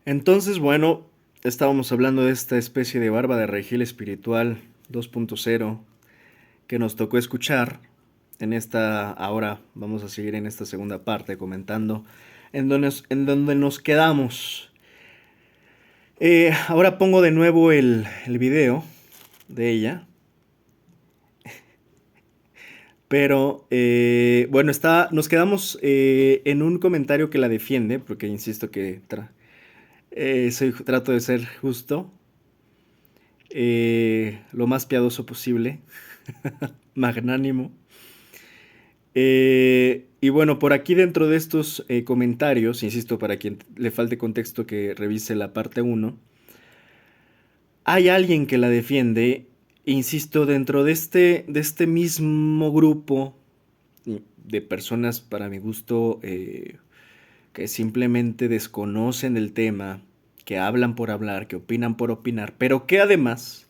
Entonces, bueno, estábamos hablando de esta especie de barba de regil espiritual 2.0 que nos tocó escuchar ahora vamos a seguir en esta segunda parte comentando en donde nos quedamos. Ahora pongo de nuevo el video de ella, pero bueno, nos quedamos en un comentario que la defiende, porque insisto que trato de ser justo, lo más piadoso posible, magnánimo. Y bueno, por aquí dentro de estos comentarios, insisto, para quien le falte contexto que revise la parte uno, hay alguien que la defiende, insisto, dentro de este mismo grupo de personas, para mi gusto, que simplemente desconocen el tema, que hablan por hablar, que opinan por opinar, pero que además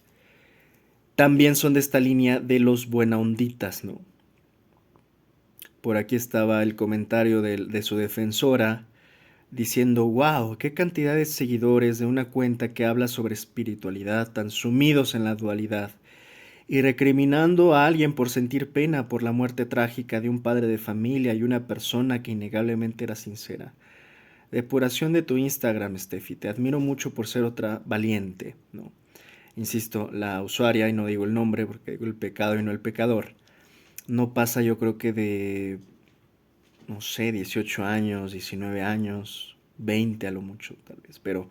también son de esta línea de los buena onditas, ¿no? Por aquí estaba el comentario de su defensora diciendo, wow, qué cantidad de seguidores de una cuenta que habla sobre espiritualidad tan sumidos en la dualidad y recriminando a alguien por sentir pena por la muerte trágica de un padre de familia y una persona que innegablemente era sincera. Depuración de tu Instagram, Steffi, te admiro mucho por ser otra valiente, ¿no? Insisto, la usuaria, y no digo el nombre porque digo el pecado y no el pecador, no pasa yo creo que de no sé, 18 años, 19 años, 20 a lo mucho tal vez, pero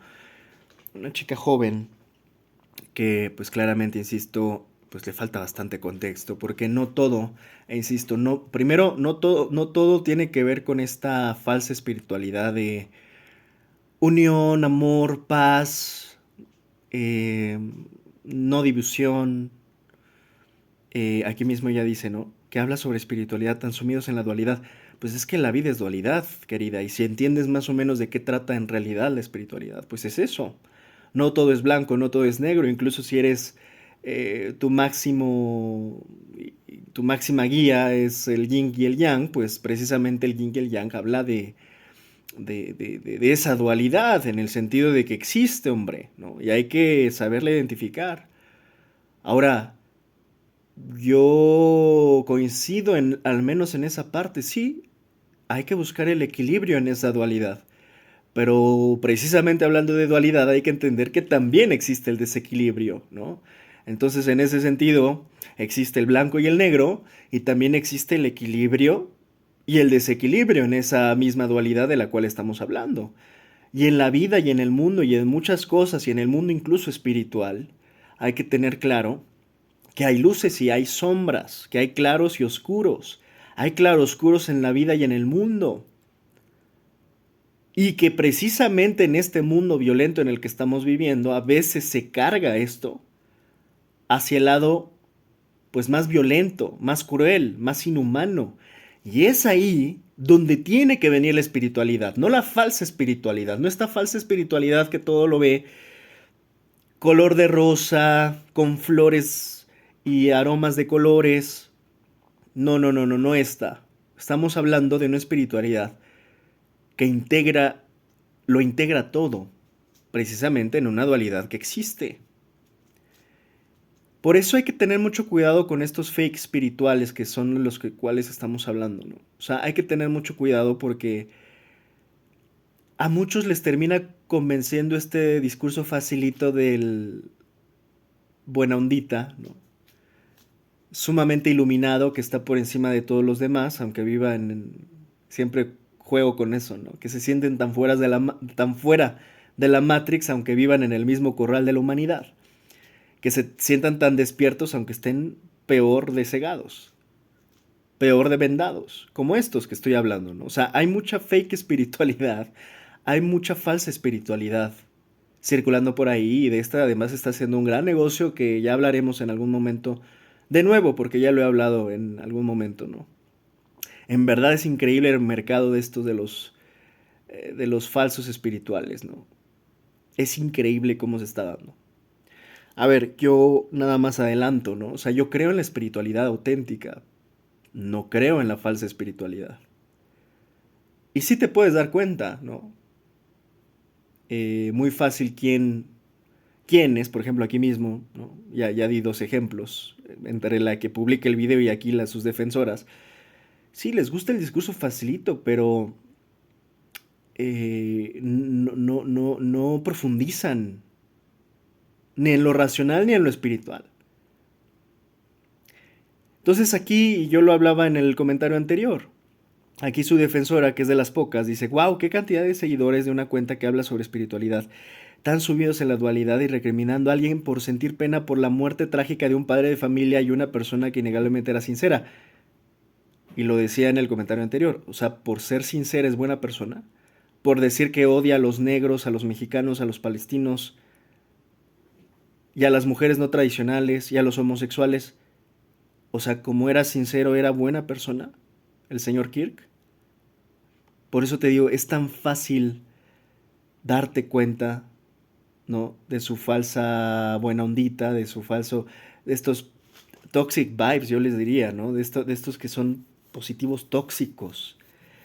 una chica joven que pues claramente, insisto, pues le falta bastante contexto, porque no todo, e insisto, no, primero, no todo tiene que ver con esta falsa espiritualidad de unión, amor, paz, eh, no división. Aquí mismo ya dice, ¿no? Que habla sobre espiritualidad tan sumidos en la dualidad. Pues es que la vida es dualidad, querida, y si entiendes más o menos de qué trata en realidad la espiritualidad, pues es eso. No todo es blanco, no todo es negro, incluso si eres tu máximo, tu máxima guía es el yin y el yang, pues precisamente el yin y el yang habla de esa dualidad, en el sentido de que existe, hombre, ¿no? Y hay que saberla identificar. Ahora, yo coincido al menos en esa parte, sí, hay que buscar el equilibrio en esa dualidad. Pero precisamente hablando de dualidad hay que entender que también existe el desequilibrio, ¿no? Entonces, en ese sentido, existe el blanco y el negro y también existe el equilibrio y el desequilibrio en esa misma dualidad de la cual estamos hablando. Y en la vida y en el mundo y en muchas cosas y en el mundo incluso espiritual, hay que tener claro que hay luces y hay sombras, que hay claros y oscuros. Hay claroscuros en la vida y en el mundo. Y que precisamente en este mundo violento en el que estamos viviendo, a veces se carga esto hacia el lado pues más violento, más cruel, más inhumano. Y es ahí donde tiene que venir la espiritualidad, no la falsa espiritualidad, no esta falsa espiritualidad que todo lo ve color de rosa, con flores y aromas de colores. No, no, no, no, no está. Estamos hablando de una espiritualidad que lo integra todo, precisamente en una dualidad que existe. Por eso hay que tener mucho cuidado con estos fake espirituales que son los cuales estamos hablando, ¿no? O sea, hay que tener mucho cuidado porque a muchos les termina convenciendo este discurso facilito del buena ondita, ¿no? Sumamente iluminado que está por encima de todos los demás, aunque viva siempre juego con eso, ¿no? Que se sienten tan fuera de la Matrix, aunque vivan en el mismo corral de la humanidad. Que se sientan tan despiertos, aunque estén peor de cegados, peor de vendados, como estos que estoy hablando, ¿no? O sea, hay mucha fake espiritualidad, hay mucha falsa espiritualidad circulando por ahí y de esta además está haciendo un gran negocio que ya hablaremos en algún momento de nuevo, porque ya lo he hablado en algún momento, ¿no? En verdad es increíble el mercado de estos de los falsos espirituales, ¿no? Es increíble cómo se está dando. A ver, yo nada más adelanto, ¿no? O sea, yo creo en la espiritualidad auténtica, no creo en la falsa espiritualidad. Y sí te puedes dar cuenta, ¿no? muy fácil quiénes, por ejemplo aquí mismo, ¿no? Ya di dos ejemplos, entre la que publica el video y aquí sus defensoras. Sí, les gusta el discurso facilito, pero no profundizan ni en lo racional ni en lo espiritual. Entonces aquí yo lo hablaba en el comentario anterior. Aquí su defensora, que es de las pocas, dice, wow, qué cantidad de seguidores de una cuenta que habla sobre espiritualidad, tan subidos en la dualidad y recriminando a alguien por sentir pena por la muerte trágica de un padre de familia y una persona que innegablemente era sincera. Y lo decía en el comentario anterior, o sea, por ser sincera es buena persona, por decir que odia a los negros, a los mexicanos, a los palestinos y a las mujeres no tradicionales y a los homosexuales. O sea, como era sincero, era buena persona el señor Kirk. Por eso te digo, es tan fácil darte cuenta, ¿no? De su falsa buena ondita, de su falso, de estos toxic vibes, yo les diría, ¿no? De estos que son positivos tóxicos,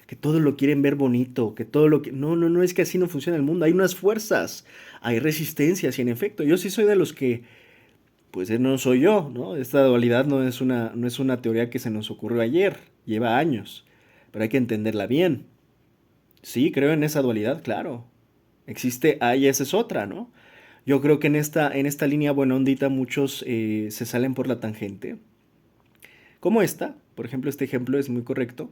que todo lo quieren ver bonito, que todo lo que... No, es que así no funciona el mundo. Hay unas fuerzas, hay resistencias y en efecto, yo sí soy de los que, pues no soy yo, ¿no? Esta dualidad no es una teoría que se nos ocurrió ayer, lleva años, pero hay que entenderla bien. Sí, creo en esa dualidad, claro. Existe, y esa es otra, ¿no? Yo creo que en esta línea buena ondita muchos se salen por la tangente. Como esta, por ejemplo, este ejemplo es muy correcto,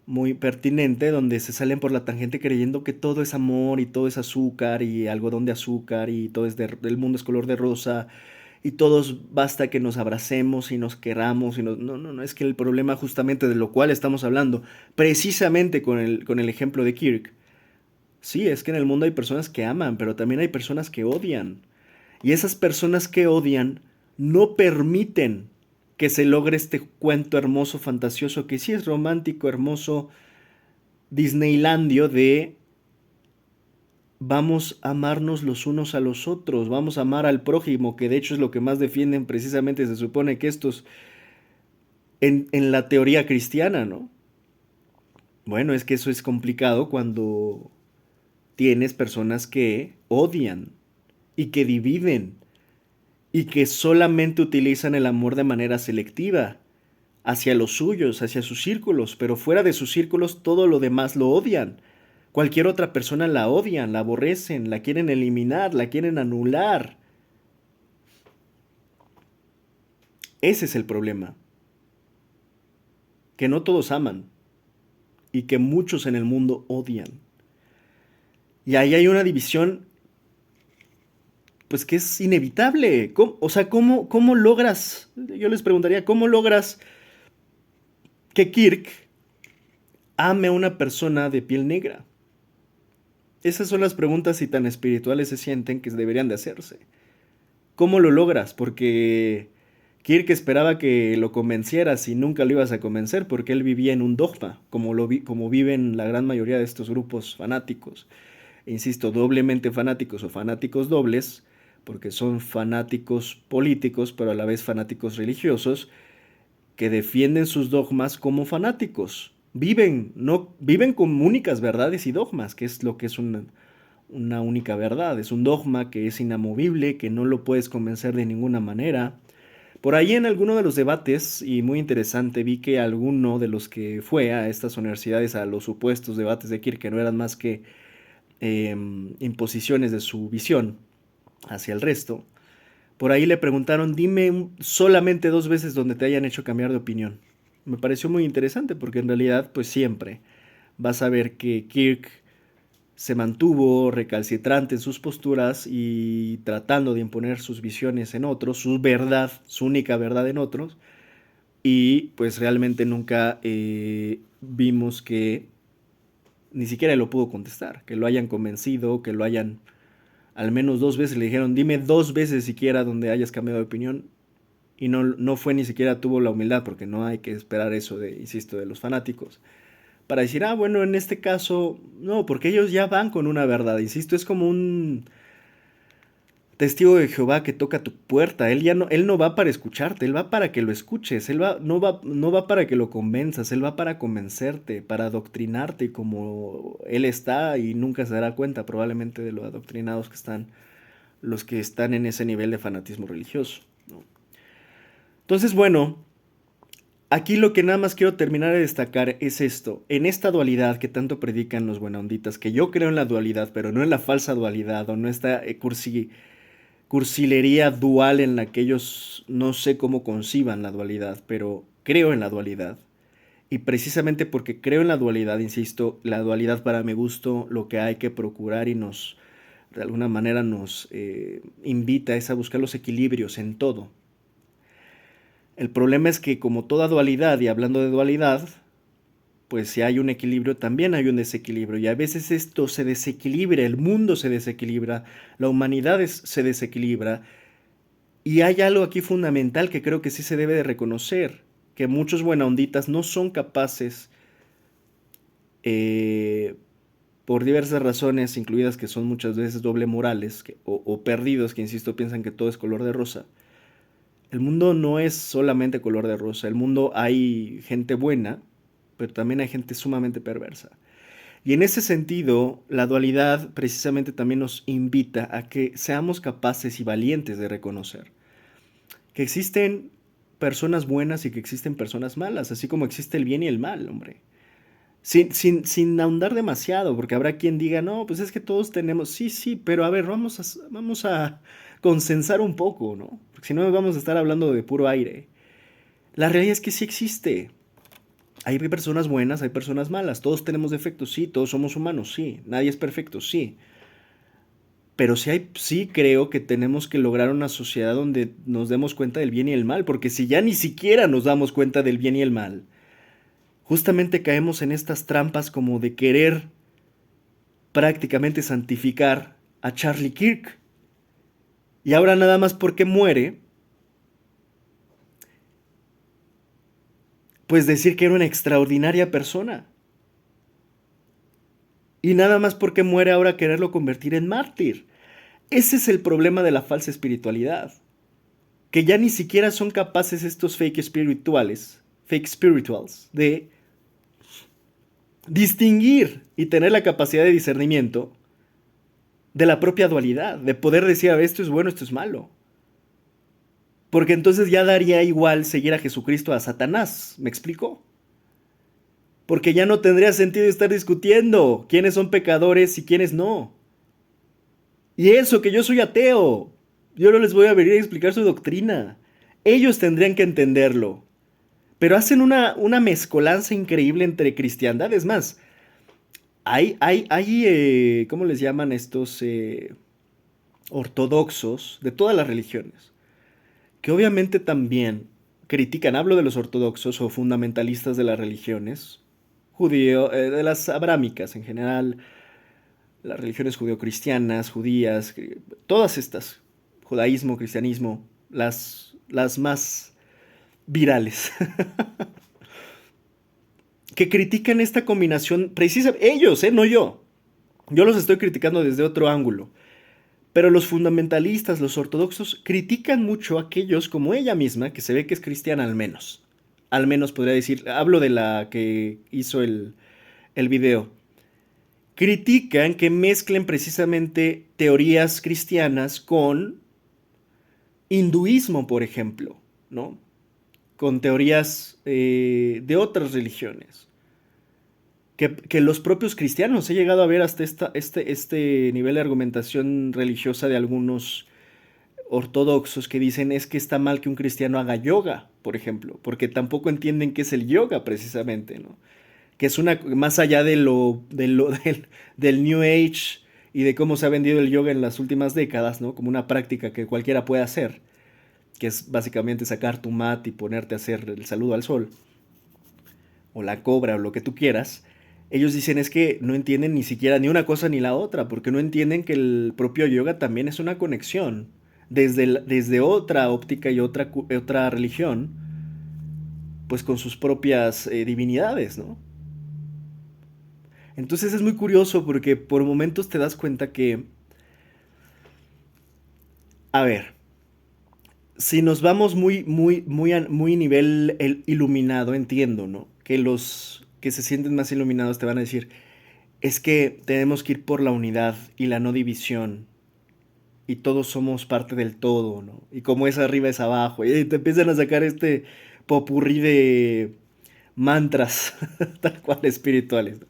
muy pertinente, donde se salen por la tangente creyendo que todo es amor y todo es azúcar y algodón de azúcar y todo es el mundo es color de rosa y todos basta que nos abracemos y nos queramos y no, es que el problema justamente de lo cual estamos hablando, precisamente con el ejemplo de Kirk, sí, es que en el mundo hay personas que aman, pero también hay personas que odian. Y esas personas que odian no permiten que se logre este cuento hermoso, fantasioso, que sí es romántico, hermoso, Disneylandio de vamos a amarnos los unos a los otros, vamos a amar al prójimo, que de hecho es lo que más defienden precisamente, se supone que estos en la teoría cristiana, ¿no? Bueno, es que eso es complicado cuando tienes personas que odian y que dividen y que solamente utilizan el amor de manera selectiva hacia los suyos, hacia sus círculos, pero fuera de sus círculos todo lo demás lo odian. Cualquier otra persona la odian, la aborrecen, la quieren eliminar, la quieren anular. Ese es el problema, que no todos aman y que muchos en el mundo odian. Y ahí hay una división pues que es inevitable. O sea, ¿cómo logras? Yo les preguntaría, ¿cómo logras que Kirk ame a una persona de piel negra? Esas son las preguntas y tan espirituales se sienten que deberían de hacerse. ¿Cómo lo logras? Porque Kirk esperaba que lo convencieras y nunca lo ibas a convencer porque él vivía en un dogma, como viven la gran mayoría de estos grupos fanáticos. E insisto, doblemente fanáticos o fanáticos dobles, porque son fanáticos políticos, pero a la vez fanáticos religiosos, que defienden sus dogmas como fanáticos. Viven, no, viven con únicas verdades y dogmas, que es lo que es una única verdad. Es un dogma que es inamovible, que no lo puedes convencer de ninguna manera. Por ahí en alguno de los debates, y muy interesante, vi que alguno de los que fue a estas universidades, a los supuestos debates de Kirk, que no eran más que imposiciones de su visión hacia el resto, por ahí le preguntaron, dime solamente dos veces donde te hayan hecho cambiar de opinión. Me pareció muy interesante porque en realidad pues siempre vas a ver que Kirk se mantuvo recalcitrante en sus posturas y tratando de imponer sus visiones en otros, su verdad, su única verdad en otros, y pues realmente nunca vimos que ni siquiera lo pudo contestar, que lo hayan convencido, que lo hayan al menos dos veces le dijeron, dime dos veces siquiera donde hayas cambiado de opinión. Y no fue ni siquiera tuvo la humildad, porque no hay que esperar eso de, insisto, de los fanáticos. Para decir, bueno, en este caso, no, porque ellos ya van con una verdad, insisto, es como un... testigo de Jehová que toca tu puerta. Él no va para escucharte, él va para que lo escuches, no va para que lo convenzas, él va para convencerte, para adoctrinarte, y como él está y nunca se dará cuenta probablemente de lo adoctrinados que están los que están en ese nivel de fanatismo religioso, ¿no? Entonces, bueno, aquí lo que nada más quiero terminar de destacar es esto. En esta dualidad que tanto predican los buenaonditas, que yo creo en la dualidad, pero no en la falsa dualidad, o no esta cursilería dual en la que ellos no sé cómo conciban la dualidad, pero creo en la dualidad. Y precisamente porque creo en la dualidad, insisto, la dualidad para mi gusto, lo que hay que procurar y de alguna manera nos invita es a buscar los equilibrios en todo. El problema es que como toda dualidad, y hablando de dualidad, pues si hay un equilibrio, también hay un desequilibrio. Y a veces esto se desequilibra, el mundo se desequilibra, la humanidad se desequilibra. Y hay algo aquí fundamental que creo que sí se debe de reconocer, que muchos buenaonditas no son capaces, eh, por diversas razones, incluidas que son muchas veces doble morales, o perdidos, que insisto, piensan que todo es color de rosa. El mundo no es solamente color de rosa, el mundo hay gente buena, pero también hay gente sumamente perversa. Y en ese sentido, la dualidad precisamente también nos invita a que seamos capaces y valientes de reconocer que existen personas buenas y que existen personas malas, así como existe el bien y el mal, hombre. Sin ahondar demasiado, porque habrá quien diga, no, pues es que todos tenemos, sí, sí, pero a ver, vamos a consensar un poco, ¿no? Porque si no vamos a estar hablando de puro aire. La realidad es que sí existe. Hay personas buenas, hay personas malas, todos tenemos defectos, sí, todos somos humanos, sí, nadie es perfecto, sí. Pero sí creo que tenemos que lograr una sociedad donde nos demos cuenta del bien y el mal, porque si ya ni siquiera nos damos cuenta del bien y el mal, justamente caemos en estas trampas como de querer prácticamente santificar a Charlie Kirk. Y ahora nada más porque muere, pues decir que era una extraordinaria persona. Y nada más porque muere ahora quererlo convertir en mártir. Ese es el problema de la falsa espiritualidad. Que ya ni siquiera son capaces estos fake spirituals, de distinguir y tener la capacidad de discernimiento de la propia dualidad, de poder decir, a ver, esto es bueno, esto es malo. Porque entonces ya daría igual seguir a Jesucristo a Satanás, ¿me explico? Porque ya no tendría sentido estar discutiendo quiénes son pecadores y quiénes no. Y eso, que yo soy ateo. Yo no les voy a venir a explicar su doctrina. Ellos tendrían que entenderlo. Pero hacen una mezcolanza increíble entre cristiandad. Es más, ¿cómo les llaman estos ortodoxos de todas las religiones? Que obviamente también critican, hablo de los ortodoxos o fundamentalistas de las religiones, de las abrámicas en general, las religiones judeocristianas, judías, todas estas, judaísmo, cristianismo, las más virales, que critican esta combinación precisa, ellos, no yo. Yo los estoy criticando desde otro ángulo. Pero los fundamentalistas, los ortodoxos, critican mucho a aquellos como ella misma, que se ve que es cristiana al menos. Al menos podría decir, hablo de la que hizo el video. Critican que mezclen precisamente teorías cristianas con hinduismo, por ejemplo, ¿no? Con teorías de otras religiones. Que los propios cristianos he llegado a ver hasta este nivel de argumentación religiosa de algunos ortodoxos que dicen es que está mal que un cristiano haga yoga, por ejemplo, porque tampoco entienden qué es el yoga precisamente, ¿no? Que es más allá del New Age y de cómo se ha vendido el yoga en las últimas décadas, ¿no? Como una práctica que cualquiera puede hacer, que es básicamente sacar tu mat y ponerte a hacer el saludo al sol, o la cobra, o lo que tú quieras. Ellos dicen es que no entienden ni siquiera ni una cosa ni la otra, porque no entienden que el propio yoga también es una conexión desde otra óptica y otra religión, pues con sus propias divinidades, ¿no? Entonces es muy curioso porque por momentos te das cuenta que A ver, si nos vamos muy nivel iluminado, entiendo, ¿no? Que los que se sienten más iluminados te van a decir, es que tenemos que ir por la unidad y la no división. Y todos somos parte del todo, ¿no? Y como es arriba es abajo. Y te empiezan a sacar este popurrí de mantras, tal cual espirituales, ¿no?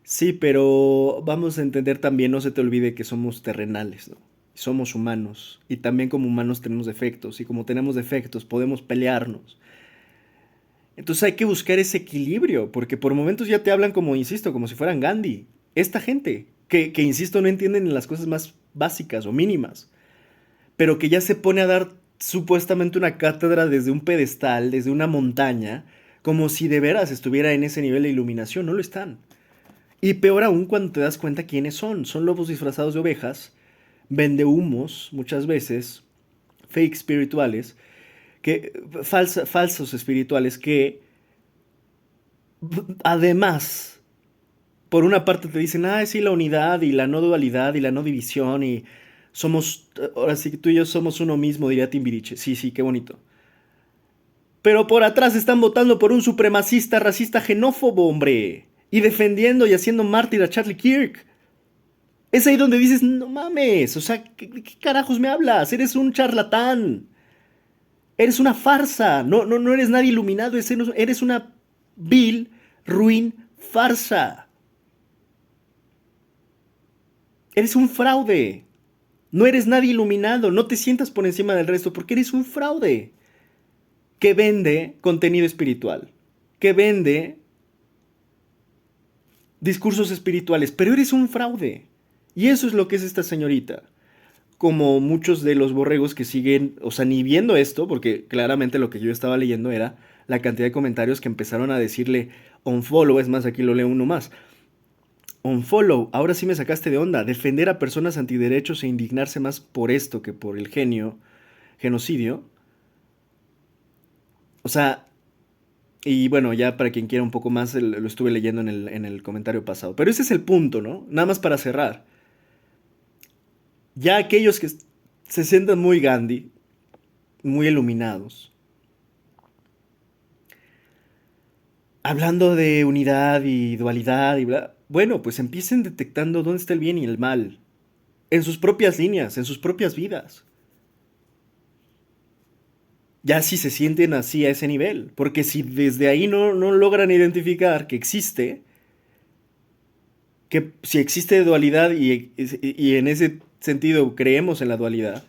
Sí, pero vamos a entender también, no se te olvide que somos terrenales, ¿no? Somos humanos. Y también como humanos tenemos defectos. Y como tenemos defectos, podemos pelearnos. Entonces hay que buscar ese equilibrio, porque por momentos ya te hablan como, insisto, como si fueran Gandhi. Esta gente, que insisto, no entienden las cosas más básicas o mínimas, pero que ya se pone a dar supuestamente una cátedra desde un pedestal, desde una montaña, como si de veras estuviera en ese nivel de iluminación. No lo están. Y peor aún cuando te das cuenta quiénes son. Son lobos disfrazados de ovejas, vendehumos muchas veces, fake espirituales, falsos espirituales que además, por una parte te dicen, ah, sí, la unidad y la no dualidad y la no división y somos, ahora sí que tú y yo somos uno mismo, diría Timbiriche. Sí, sí, qué bonito. Pero por atrás están votando por un supremacista, racista, xenófobo, hombre. Y defendiendo y haciendo mártir a Charlie Kirk. Es ahí donde dices, no mames, o sea, ¿qué carajos me hablas? Eres un charlatán. Eres una farsa. No eres nadie iluminado. Eres una vil, ruin farsa. Eres un fraude. No eres nadie iluminado. No te sientas por encima del resto porque eres un fraude. Que vende contenido espiritual. Que vende discursos espirituales. Pero eres un fraude. Y eso es lo que es esta señorita. Como muchos de los borregos que siguen, o sea, ni viendo esto, porque claramente lo que yo estaba leyendo era la cantidad de comentarios que empezaron a decirle unfollow, es más, aquí lo leo uno más. Unfollow, ahora sí me sacaste de onda, defender a personas antiderechos e indignarse más por esto que por el genocidio. O sea, y bueno, ya para quien quiera un poco más, lo estuve leyendo en el comentario pasado. Pero ese es el punto, ¿no? Nada más para cerrar. Ya aquellos que se sientan muy Gandhi, muy iluminados, hablando de unidad y dualidad y bla, bueno, pues empiecen detectando dónde está el bien y el mal, en sus propias líneas, en sus propias vidas. Ya si se sienten así a ese nivel, porque si desde ahí no logran identificar que existe, que si existe dualidad y en ese sentido creemos en la dualidad,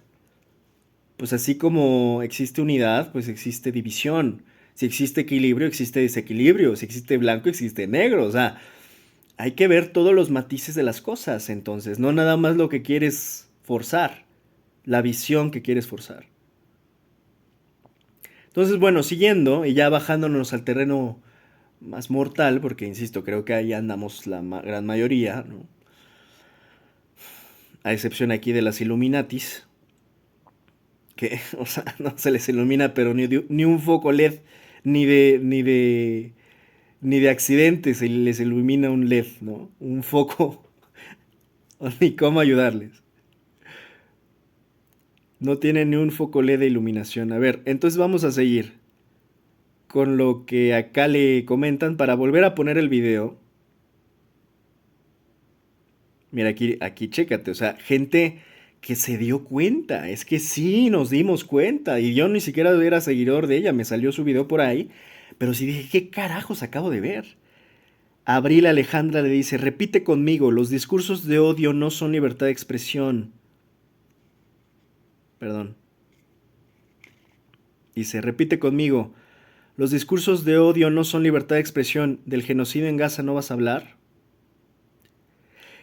pues así como existe unidad, pues existe división. Si existe equilibrio, existe desequilibrio. Si existe blanco, existe negro. O sea, hay que ver todos los matices de las cosas, entonces, no nada más lo que quieres forzar, la visión que quieres forzar. Entonces, bueno, siguiendo y ya bajándonos al terreno más mortal, porque insisto, creo que ahí andamos la gran mayoría, ¿no? A excepción aquí de las Illuminatis, que, o sea, no se les ilumina, pero ni un foco LED, ni de, ni de, ni de accidente se les ilumina un LED, ¿no? Un foco, ni cómo ayudarles. No tiene ni un foco LED de iluminación. A ver, entonces vamos a seguir con lo que acá le comentan para volver a poner el video. Mira, aquí chécate, o sea, gente que se dio cuenta. Es que sí, nos dimos cuenta. Y yo ni siquiera era seguidor de ella, me salió su video por ahí. Pero sí dije, ¿qué carajos acabo de ver? Abril Alejandra le dice, repite conmigo, los discursos de odio no son libertad de expresión. Perdón. Dice, repite conmigo, los discursos de odio no son libertad de expresión. ¿Del genocidio en Gaza no vas a hablar?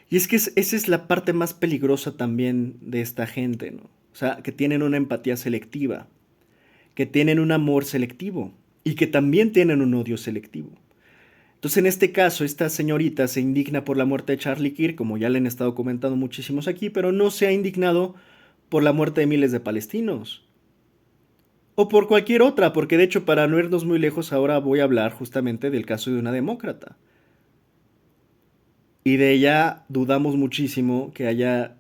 Y es que esa es la parte más peligrosa también de esta gente, ¿no? O sea, que tienen una empatía selectiva, que tienen un amor selectivo y que también tienen un odio selectivo. Entonces, en este caso, esta señorita se indigna por la muerte de Charlie Kirk, como ya le han estado comentando muchísimos aquí, pero no se ha indignado por la muerte de miles de palestinos. O por cualquier otra, porque de hecho, para no irnos muy lejos, ahora voy a hablar justamente del caso de una demócrata. Y de ella dudamos muchísimo que haya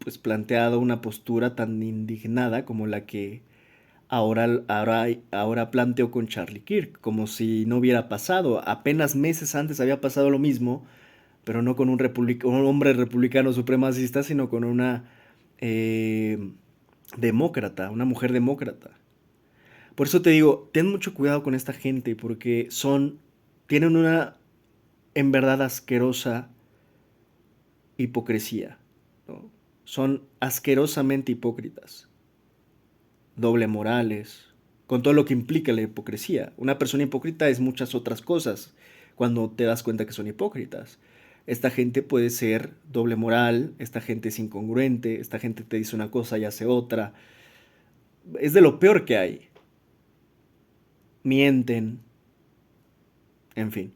pues planteado una postura tan indignada como la que ahora planteó con Charlie Kirk, como si no hubiera pasado. Apenas meses antes había pasado lo mismo, pero no con un hombre republicano supremacista, sino con una eh, demócrata, una mujer demócrata. Por eso te digo, ten mucho cuidado con esta gente, porque tienen una, en verdad, asquerosa hipocresía, ¿no? Son asquerosamente hipócritas, doble morales, con todo lo que implica la hipocresía. Una persona hipócrita es muchas otras cosas cuando te das cuenta que son hipócritas. Esta gente puede ser doble moral, esta gente es incongruente, esta gente te dice una cosa y hace otra. Es de lo peor que hay. Mienten, en fin.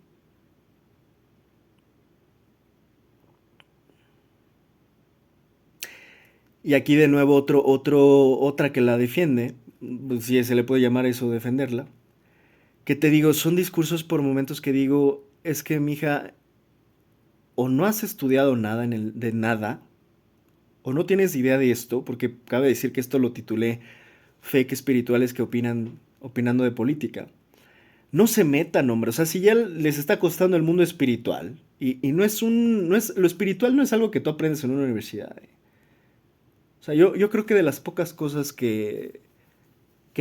Y aquí de nuevo otra que la defiende, si se le puede llamar eso defenderla, que te digo, son discursos por momentos que digo, es que mija, o no has estudiado nada de nada, o no tienes idea de esto, porque cabe decir que esto lo titulé Fake espirituales que opinando de política. No se metan, hombre, o sea, si ya les está costando el mundo espiritual, y lo espiritual no es algo que tú aprendes en una universidad. O sea, yo creo que de las pocas cosas que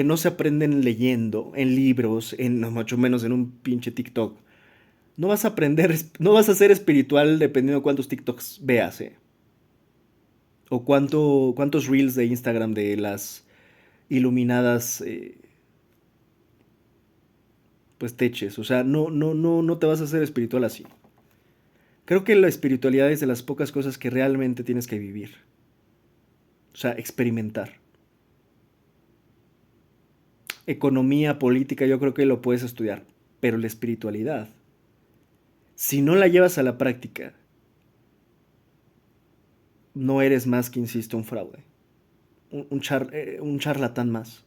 no se aprenden leyendo, en libros, no, mucho menos en un pinche TikTok, no vas a aprender, no vas a ser espiritual dependiendo de cuántos TikToks veas, ¿eh? O cuántos reels de Instagram de las iluminadas, pues teches. O sea, no te vas a hacer espiritual así. Creo que la espiritualidad es de las pocas cosas que realmente tienes que vivir. O sea, experimentar. Economía, política, yo creo que lo puedes estudiar. Pero la espiritualidad, si no la llevas a la práctica, no eres más que, insisto, un fraude. Un charlatán más.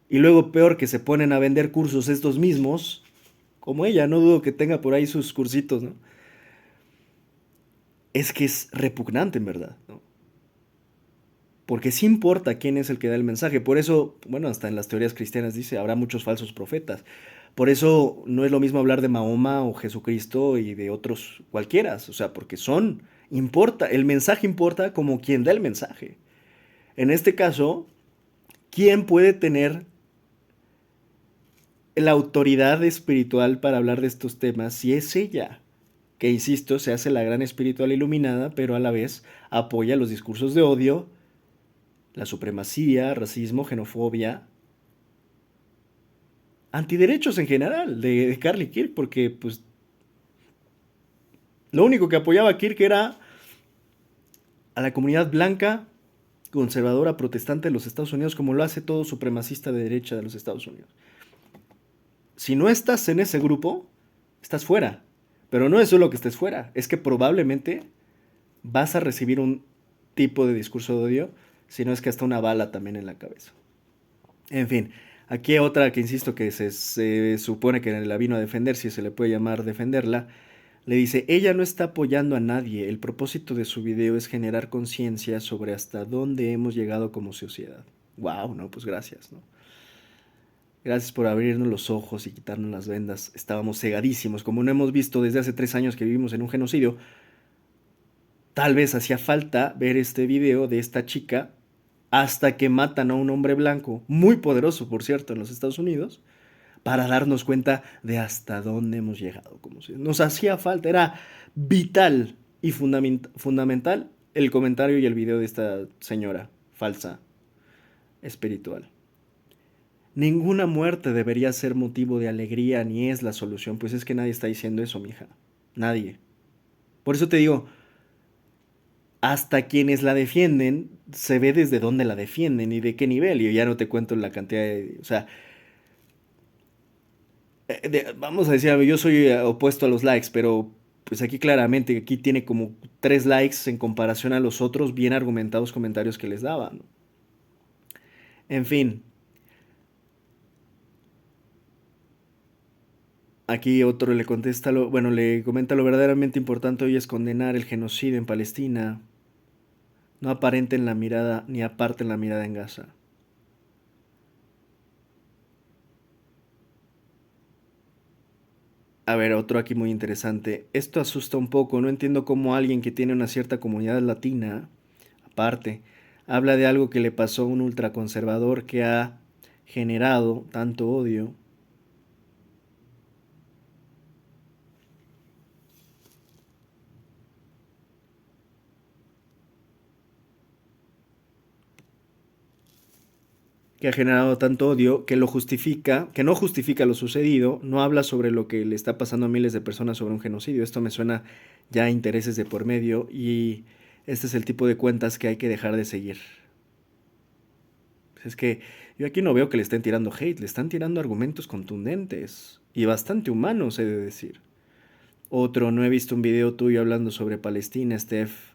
Y luego peor que se ponen a vender cursos estos mismos, como ella, no dudo que tenga por ahí sus cursitos, ¿no? Es que es repugnante en verdad, ¿no? Porque sí importa quién es el que da el mensaje. Por eso, bueno, hasta en las teorías cristianas dice, habrá muchos falsos profetas. Por eso no es lo mismo hablar de Mahoma o Jesucristo y de otros cualquiera. O sea, porque el mensaje importa como quien da el mensaje. En este caso, ¿quién puede tener la autoridad espiritual para hablar de estos temas si es ella? Que, insisto, se hace la gran espiritual iluminada, pero a la vez apoya los discursos de odio, la supremacía, racismo, xenofobia, antiderechos en general de Carly Kirk, porque pues lo único que apoyaba a Kirk era a la comunidad blanca, conservadora, protestante de los Estados Unidos, como lo hace todo supremacista de derecha de los Estados Unidos. Si no estás en ese grupo, estás fuera. Pero no es solo que estés fuera, es que probablemente vas a recibir un tipo de discurso de odio, si no es que hasta una bala también en la cabeza. En fin, aquí hay otra que insisto que se supone que la vino a defender, si se le puede llamar defenderla. Le dice, ella no está apoyando a nadie, el propósito de su video es generar conciencia sobre hasta dónde hemos llegado como sociedad. Wow, no, pues gracias, ¿no? Gracias por abrirnos los ojos y quitarnos las vendas. Estábamos cegadísimos, como no hemos visto desde hace 3 años que vivimos en un genocidio. Tal vez hacía falta ver este video de esta chica hasta que matan a un hombre blanco, muy poderoso, por cierto, en los Estados Unidos, para darnos cuenta de hasta dónde hemos llegado. Como si nos hacía falta, era vital y fundamental el comentario y el video de esta señora falsa espiritual. Ninguna muerte debería ser motivo de alegría ni es la solución, pues es que nadie está diciendo eso, mija. Nadie. Por eso te digo, hasta quienes la defienden, se ve desde dónde la defienden y de qué nivel. Y yo ya no te cuento la cantidad de... O sea, vamos a decir, yo soy opuesto a los likes, pero pues aquí claramente, aquí tiene como 3 likes en comparación a los otros bien argumentados comentarios que les daba, ¿no? En fin, aquí otro le contesta, bueno, le comenta lo verdaderamente importante hoy es condenar el genocidio en Palestina, No aparenten la mirada ni aparten la mirada en Gaza. A ver, otro aquí muy interesante. Esto asusta un poco. No entiendo cómo alguien que tiene una cierta comunidad latina, aparte, habla de algo que le pasó a un ultraconservador que ha generado tanto odio. Que ha generado tanto odio que lo justifica, que no justifica lo sucedido, no habla sobre lo que le está pasando a miles de personas sobre un genocidio. Esto me suena ya a intereses de por medio y este es el tipo de cuentas que hay que dejar de seguir. Es que yo aquí no veo que le estén tirando hate, le están tirando argumentos contundentes y bastante humanos, he de decir. Otro, no he visto un video tuyo hablando sobre Palestina, Steph.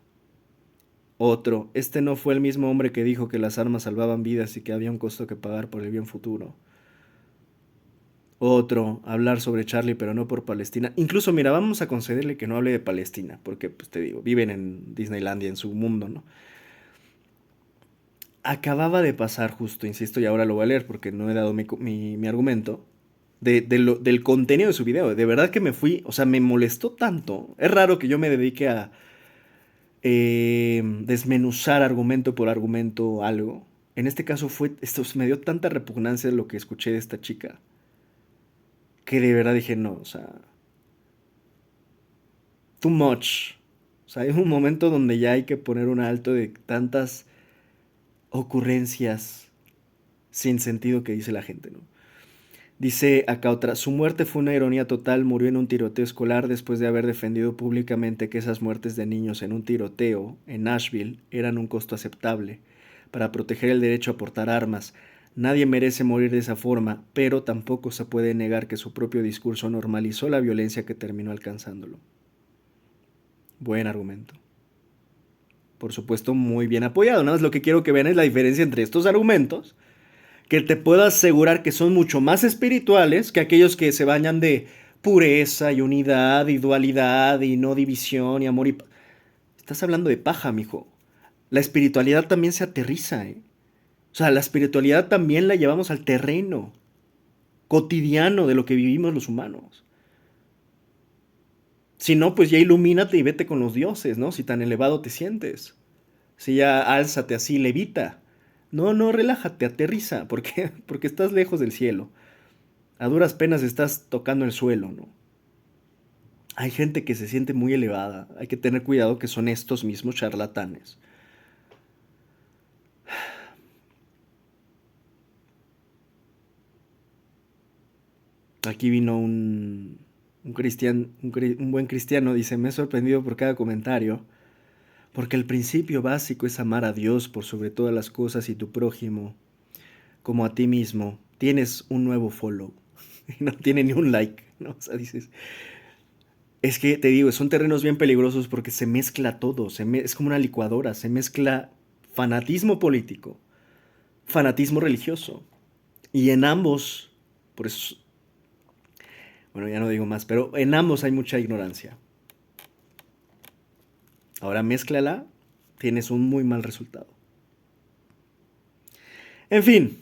Otro, este no fue el mismo hombre que dijo que las armas salvaban vidas y que había un costo que pagar por el bien futuro. Otro, hablar sobre Charlie pero no por Palestina. Incluso, mira, vamos a concederle que no hable de Palestina, porque, pues te digo, viven en Disneylandia, en su mundo, ¿no? Acababa de pasar justo, insisto, y ahora lo voy a leer porque no he dado mi argumento, del contenido de su video. De verdad que me fui, o sea, me molestó tanto. Es raro que yo me dedique a desmenuzar argumento por argumento algo. En este caso esto me dio tanta repugnancia lo que escuché de esta chica, que de verdad dije, no, o sea, too much. O sea, hay un momento donde ya hay que poner un alto de tantas ocurrencias sin sentido que dice la gente, ¿no? Dice acá otra, su muerte fue una ironía total, murió en un tiroteo escolar después de haber defendido públicamente que esas muertes de niños en un tiroteo en Nashville eran un costo aceptable para proteger el derecho a portar armas. Nadie merece morir de esa forma, pero tampoco se puede negar que su propio discurso normalizó la violencia que terminó alcanzándolo. Buen argumento. Por supuesto, muy bien apoyado. Nada más lo que quiero que vean es la diferencia entre estos argumentos que te puedo asegurar que son mucho más espirituales que aquellos que se bañan de pureza y unidad y dualidad y no división y amor y... Estás hablando de paja, mijo. La espiritualidad también se aterriza, ¿eh? O sea, la espiritualidad también la llevamos al terreno cotidiano de lo que vivimos los humanos. Si no, pues ya ilumínate y vete con los dioses, ¿no? Si tan elevado te sientes. Si ya álzate así, levita. No, no, relájate, aterriza, porque, porque estás lejos del cielo. A duras penas estás tocando el suelo, ¿no? Hay gente que se siente muy elevada. Hay que tener cuidado que son estos mismos charlatanes. Aquí vino un buen cristiano, dice, me he sorprendido por cada comentario, porque el principio básico es amar a Dios por sobre todas las cosas y tu prójimo, como a ti mismo. Tienes un nuevo follow. Y no tiene ni un like, ¿no? O sea, dices, es que te digo, son terrenos bien peligrosos porque se mezcla todo, es como una licuadora, se mezcla fanatismo político, fanatismo religioso. Y en ambos, por eso, bueno, ya no digo más, pero en ambos hay mucha ignorancia. Ahora mézclala, tienes un muy mal resultado. En fin,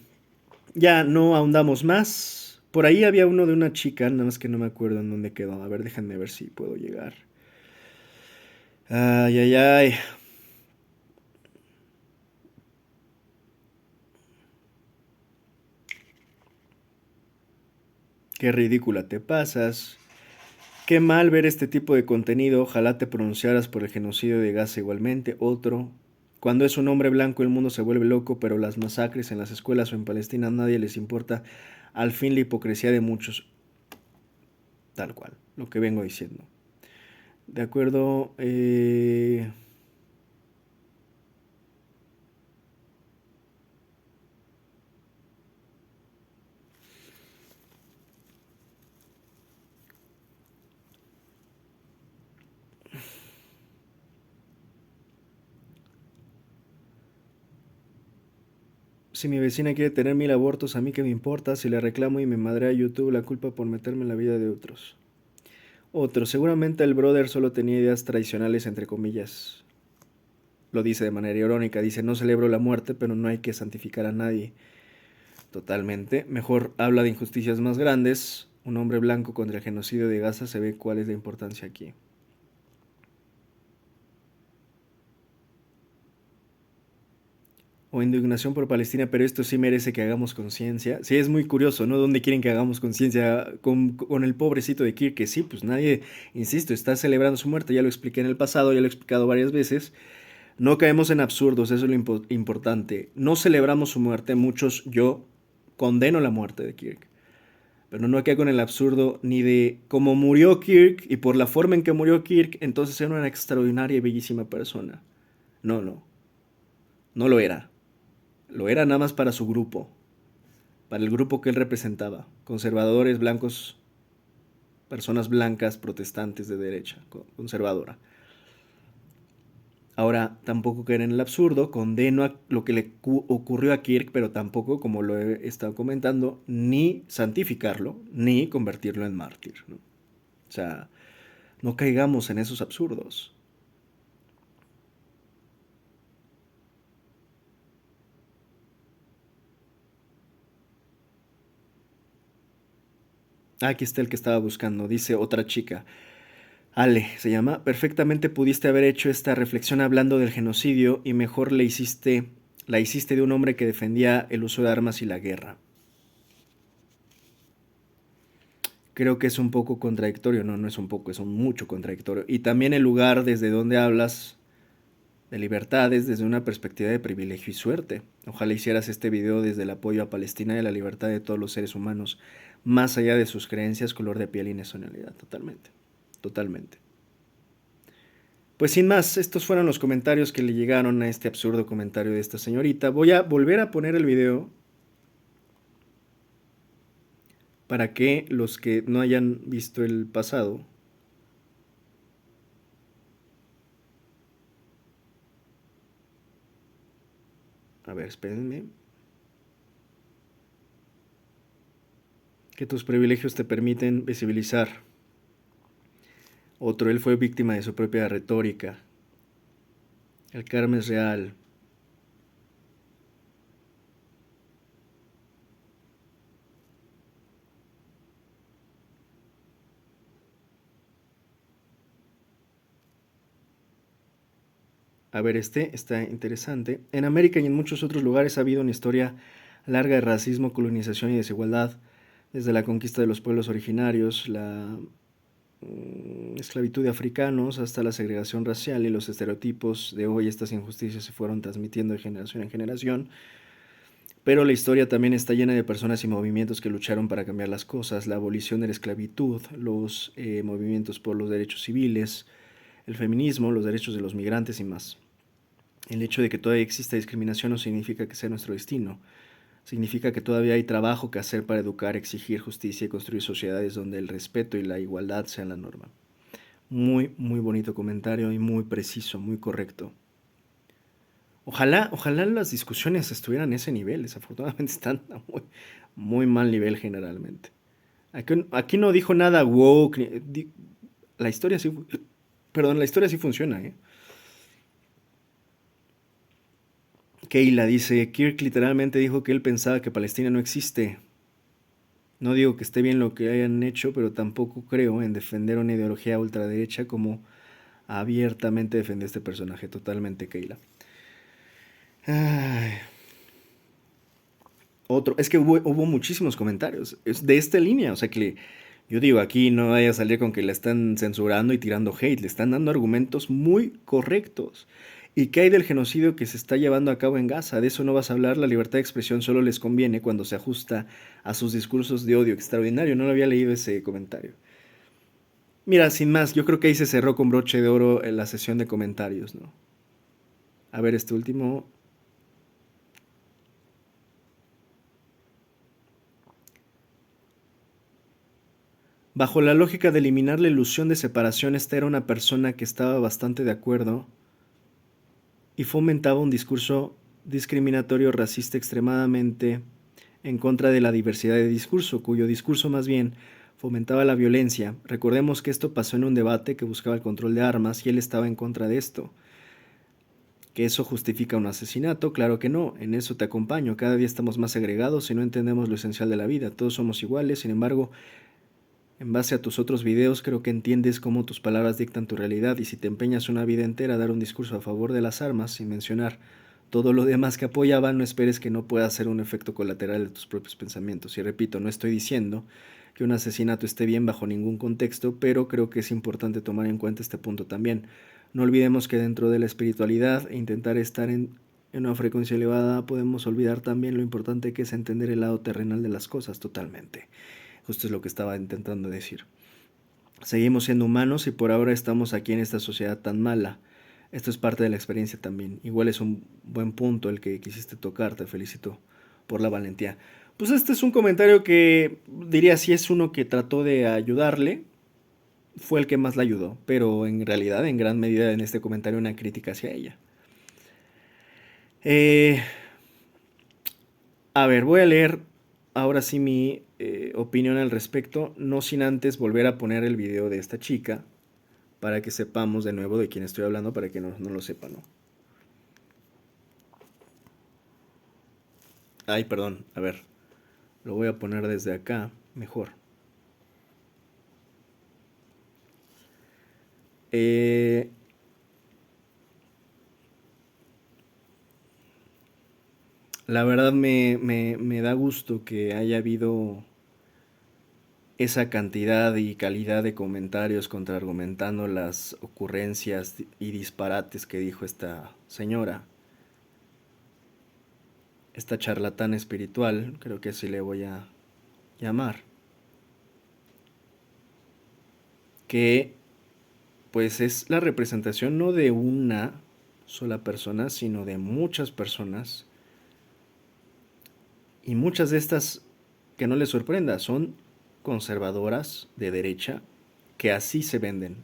ya no ahondamos más. Por ahí había uno de una chica, nada más que no me acuerdo en dónde quedó. A ver, déjenme ver si puedo llegar. Ay, ay, ay. Qué ridícula te pasas. Qué mal ver este tipo de contenido. Ojalá te pronunciaras por el genocidio de Gaza igualmente. Otro. Cuando es un hombre blanco el mundo se vuelve loco, pero las masacres en las escuelas o en Palestina a nadie les importa. Al fin la hipocresía de muchos. Tal cual, lo que vengo diciendo. De acuerdo. Si mi vecina quiere tener 1000 abortos, a mí qué me importa. Si le reclamo y me madrea a YouTube la culpa por meterme en la vida de otros. Otro, seguramente el brother solo tenía ideas tradicionales entre comillas. lo dice de manera irónica, dice, no celebro la muerte, pero no hay que santificar a nadie. Totalmente. Mejor habla de injusticias más grandes. Un hombre blanco contra el genocidio de Gaza, se ve cuál es la importancia aquí. O indignación por Palestina, pero esto sí merece que hagamos conciencia. Sí, es muy curioso, ¿no? ¿Dónde quieren que hagamos conciencia con el pobrecito de Kirk? Que sí, pues nadie, insisto, está celebrando su muerte, ya lo expliqué en el pasado, ya lo he explicado varias veces. No caemos en absurdos, eso es lo importante. No celebramos su muerte, muchos, yo condeno la muerte de Kirk. Pero no queda con el absurdo ni de cómo murió Kirk y por la forma en que murió Kirk, entonces era una extraordinaria y bellísima persona. No, no, no lo era. Lo era nada más para su grupo, para el grupo que él representaba. Conservadores, blancos, personas blancas, protestantes de derecha, conservadora. Ahora, tampoco caer en el absurdo, condeno a lo que le ocurrió a Kirk, pero tampoco, como lo he estado comentando, ni santificarlo, ni convertirlo en mártir, ¿no? O sea, no caigamos en esos absurdos. Aquí está el que estaba buscando, dice otra chica. Ale, se llama. Perfectamente pudiste haber hecho esta reflexión hablando del genocidio y mejor la hiciste de un hombre que defendía el uso de armas y la guerra. Creo que es un poco contradictorio, no, no es un poco, es un mucho contradictorio. Y también el lugar desde donde hablas de libertades desde una perspectiva de privilegio y suerte. Ojalá hicieras este video desde el apoyo a Palestina y a la libertad de todos los seres humanos, más allá de sus creencias, color de piel y nacionalidad. Totalmente, totalmente. Pues sin más, estos fueron los comentarios que le llegaron a este absurdo comentario de esta señorita. Voy a volver a poner el video para que los que no hayan visto el pasado a ver, espérenme. Que tus privilegios te permiten visibilizar. Otro, él fue víctima de su propia retórica. El karma es real. A ver, este está interesante. En América y en muchos otros lugares ha habido una historia larga de racismo, colonización y desigualdad, desde la conquista de los pueblos originarios, la esclavitud de africanos, hasta la segregación racial y los estereotipos de hoy. Estas injusticias se fueron transmitiendo de generación en generación, pero la historia también está llena de personas y movimientos que lucharon para cambiar las cosas, la abolición de la esclavitud, los movimientos por los derechos civiles, el feminismo, los derechos de los migrantes y más. El hecho de que todavía exista discriminación no significa que sea nuestro destino. Significa que todavía hay trabajo que hacer para educar, exigir justicia y construir sociedades donde el respeto y la igualdad sean la norma. Muy, muy bonito comentario y muy preciso, muy correcto. Ojalá las discusiones estuvieran a ese nivel. Desafortunadamente están a muy, muy mal nivel generalmente. Aquí no dijo nada woke. La historia sí, perdón, la historia sí funciona, ¿eh? Keila dice, Kirk literalmente dijo que él pensaba que Palestina no existe. No digo que esté bien lo que hayan hecho, pero tampoco creo en defender una ideología ultraderecha como abiertamente defende este personaje. Totalmente, Keila. Ay. Otro, es que hubo muchísimos comentarios de esta línea, o sea que yo digo, aquí no vaya a salir con que le están censurando y tirando hate, le están dando argumentos muy correctos. ¿Y qué hay del genocidio que se está llevando a cabo en Gaza? De eso no vas a hablar, la libertad de expresión solo les conviene cuando se ajusta a sus discursos de odio. Extraordinario, no lo había leído ese comentario. Mira, sin más, yo creo que ahí se cerró con broche de oro en la sesión de comentarios, ¿no? A ver, este último. Bajo la lógica de eliminar la ilusión de separación, esta era una persona que estaba bastante de acuerdo y fomentaba un discurso discriminatorio racista extremadamente en contra de la diversidad de discurso, cuyo discurso más bien fomentaba la violencia. Recordemos que esto pasó en un debate que buscaba el control de armas y él estaba en contra de esto. ¿Que eso justifica un asesinato? Claro que no, en eso te acompaño. Cada día estamos más segregados y no entendemos lo esencial de la vida. Todos somos iguales, sin embargo, en base a tus otros videos creo que entiendes cómo tus palabras dictan tu realidad, y si te empeñas una vida entera a dar un discurso a favor de las armas sin mencionar todo lo demás que apoyaban, no esperes que no pueda ser un efecto colateral de tus propios pensamientos. Y repito, no estoy diciendo que un asesinato esté bien bajo ningún contexto, pero creo que es importante tomar en cuenta este punto también. No olvidemos que dentro de la espiritualidad e intentar estar en una frecuencia elevada, podemos olvidar también lo importante que es entender el lado terrenal de las cosas totalmente. Justo es lo que estaba intentando decir. Seguimos siendo humanos y por ahora estamos aquí en esta sociedad tan mala. Esto es parte de la experiencia también. Igual es un buen punto el que quisiste tocar, te felicito por la valentía. Pues este es un comentario que diría si es uno que trató de ayudarle, fue el que más la ayudó, pero en realidad en gran medida en este comentario una crítica hacia ella. A ver, voy a leer ahora sí mi opinión al respecto, no sin antes volver a poner el video de esta chica, para que sepamos de nuevo de quién estoy hablando, para que no lo sepan, ¿no? Ay, perdón, a ver, lo voy a poner desde acá, mejor. La verdad me da gusto que haya habido esa cantidad y calidad de comentarios contraargumentando las ocurrencias y disparates que dijo esta señora, esta charlatana espiritual, creo que así le voy a llamar, que pues es la representación no de una sola persona, sino de muchas personas, y muchas de estas, que no les sorprenda, son conservadoras de derecha que así se venden.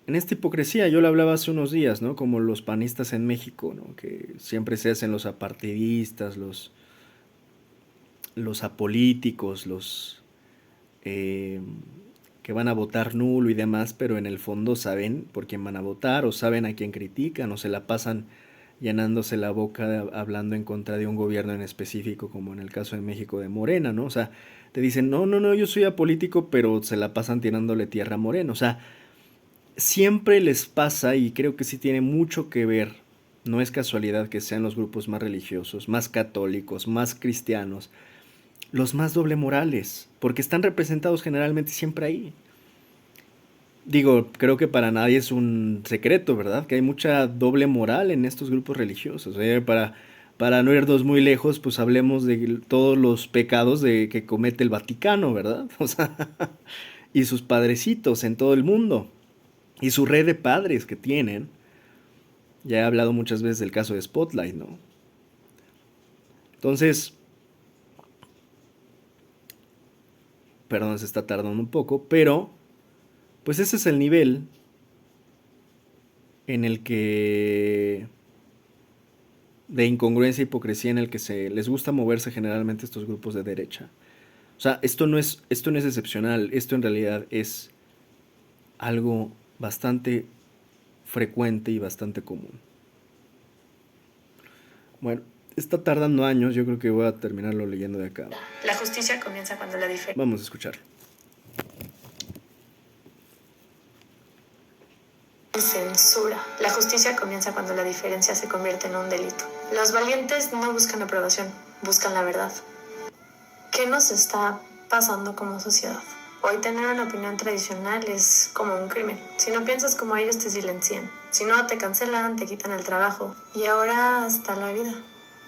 En esta hipocresía, yo lo hablaba hace unos días, ¿no? Como los panistas en México, ¿no? Que siempre se hacen los apartidistas, los apolíticos, los eh, que van a votar nulo y demás, pero en el fondo saben por quién van a votar, o saben a quién critican, o se la pasan llenándose la boca hablando en contra de un gobierno en específico, como en el caso de México de Morena, ¿no? O sea, te dicen, no, no, no, yo soy apolítico, pero se la pasan tirándole tierra a Morena. O sea, siempre les pasa, y creo que sí tiene mucho que ver, no es casualidad que sean los grupos más religiosos, más católicos, más cristianos, los más doble morales, porque están representados generalmente siempre ahí. Digo, creo que para nadie es un secreto, ¿verdad? Que hay mucha doble moral en estos grupos religiosos. Para no irnos muy lejos, pues hablemos de todos los pecados que comete el Vaticano, ¿verdad? O sea, y sus padrecitos en todo el mundo. Y su red de padres que tienen. Ya he hablado muchas veces del caso de Spotlight, ¿no? Entonces, perdón, se está tardando un poco, pero pues ese es el nivel en el que de incongruencia e hipocresía en el que se les gusta moverse generalmente estos grupos de derecha. O sea, esto no es excepcional, esto en realidad es algo bastante frecuente y bastante común. Bueno, está tardando años, yo creo que voy a terminarlo leyendo de acá. La justicia comienza cuando la diferencia... Vamos a escuchar. Censura. La justicia comienza cuando la diferencia se convierte en un delito. Los valientes no buscan aprobación, buscan la verdad. ¿Qué nos está pasando como sociedad? Hoy tener una opinión tradicional es como un crimen. Si no piensas como ellos, te silencian. Si no, te cancelan, te quitan el trabajo. Y ahora hasta la vida.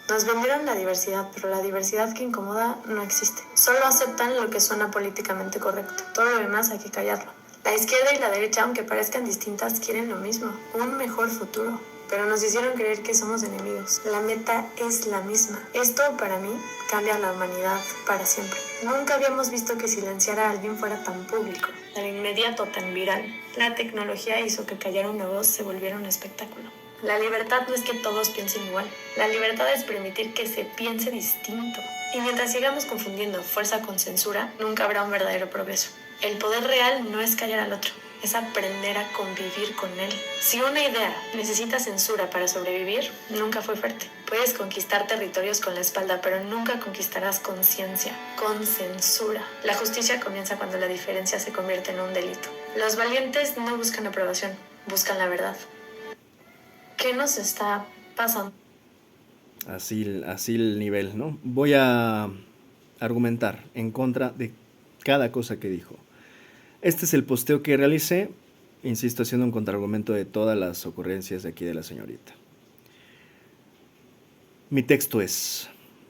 Nos vendieron la diversidad, pero la diversidad que incomoda no existe. Solo aceptan lo que suena políticamente correcto. Todo lo demás hay que callarlo. La izquierda y la derecha, aunque parezcan distintas, quieren lo mismo, un mejor futuro. Pero nos hicieron creer que somos enemigos. La meta es la misma. Esto, para mí, cambia a la humanidad para siempre. Nunca habíamos visto que silenciar a alguien fuera tan público, tan inmediato, tan viral. La tecnología hizo que callar una voz se volviera un espectáculo. La libertad no es que todos piensen igual. La libertad es permitir que se piense distinto. Y mientras sigamos confundiendo fuerza con censura, nunca habrá un verdadero progreso. El poder real no es callar al otro, es aprender a convivir con él. Si una idea necesita censura para sobrevivir, nunca fue fuerte. Puedes conquistar territorios con la espalda, pero nunca conquistarás conciencia, con censura. La justicia comienza cuando la diferencia se convierte en un delito. Los valientes no buscan aprobación, buscan la verdad. ¿Qué nos está pasando? Así el nivel, ¿no? Voy a argumentar en contra de cada cosa que dijo. Este es el posteo que realicé, insisto, haciendo un contraargumento de todas las ocurrencias de aquí de la señorita. Mi texto es: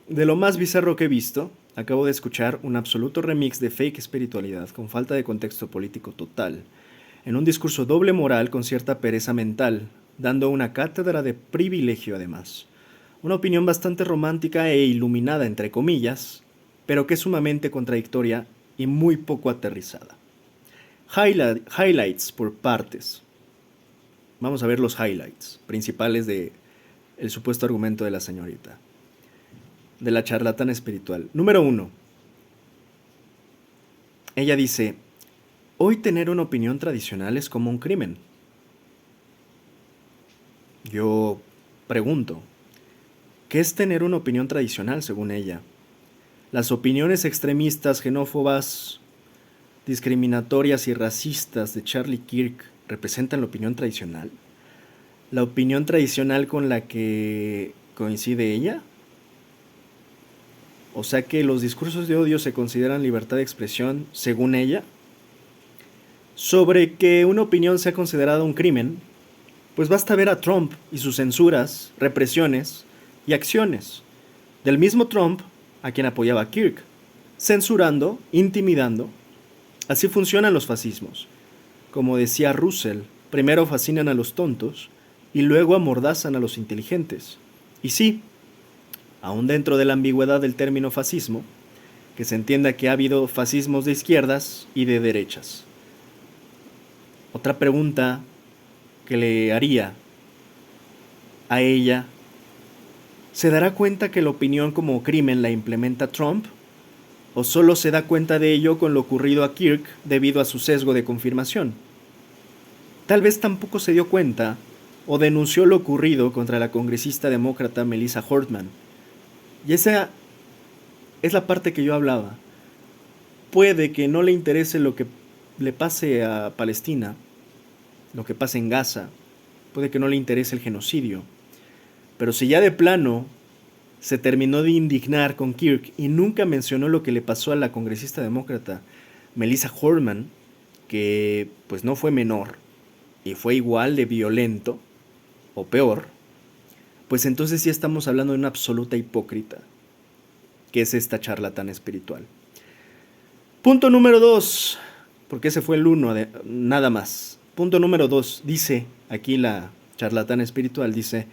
de lo más bizarro que he visto, acabo de escuchar un absoluto remix de fake espiritualidad con falta de contexto político total, en un discurso doble moral con cierta pereza mental, dando una cátedra de privilegio además. Una opinión bastante romántica e iluminada, entre comillas, pero que es sumamente contradictoria y muy poco aterrizada. Highlights por partes. Vamos a ver los highlights principales de el supuesto argumento de la señorita, de la charlatana espiritual. Número 1. Ella dice: hoy tener una opinión tradicional es como un crimen. Yo pregunto, ¿qué es tener una opinión tradicional según ella? Las opiniones extremistas, xenófobas, discriminatorias y racistas de Charlie Kirk representan la opinión tradicional. ¿La opinión tradicional con la que coincide ella? O sea que los discursos de odio se consideran libertad de expresión según ella. Sobre que una opinión sea considerada un crimen, pues basta ver a Trump y sus censuras, represiones y acciones. Del mismo Trump a quien apoyaba a Kirk, censurando, intimidando. Así funcionan los fascismos. Como decía Russell, primero fascinan a los tontos y luego amordazan a los inteligentes. Y sí, aún dentro de la ambigüedad del término fascismo, que se entienda que ha habido fascismos de izquierdas y de derechas. Otra pregunta que le haría a ella: ¿se dará cuenta que la opinión como crimen la implementa Trump? ¿O solo se da cuenta de ello con lo ocurrido a Kirk debido a su sesgo de confirmación? Tal vez tampoco se dio cuenta o denunció lo ocurrido contra la congresista demócrata Melissa Hortman. Y esa es la parte que yo hablaba. Puede que no le interese lo que le pase a Palestina, lo que pase en Gaza, puede que no le interese el genocidio, pero si ya de plano se terminó de indignar con Kirk y nunca mencionó lo que le pasó a la congresista demócrata Melissa Hortman, que pues no fue menor y fue igual de violento o peor, pues entonces sí estamos hablando de una absoluta hipócrita, que es esta charlatana espiritual. Punto número 2, porque ese fue el 1, nada más. Punto número 2, dice aquí la charlatana espiritual, dice: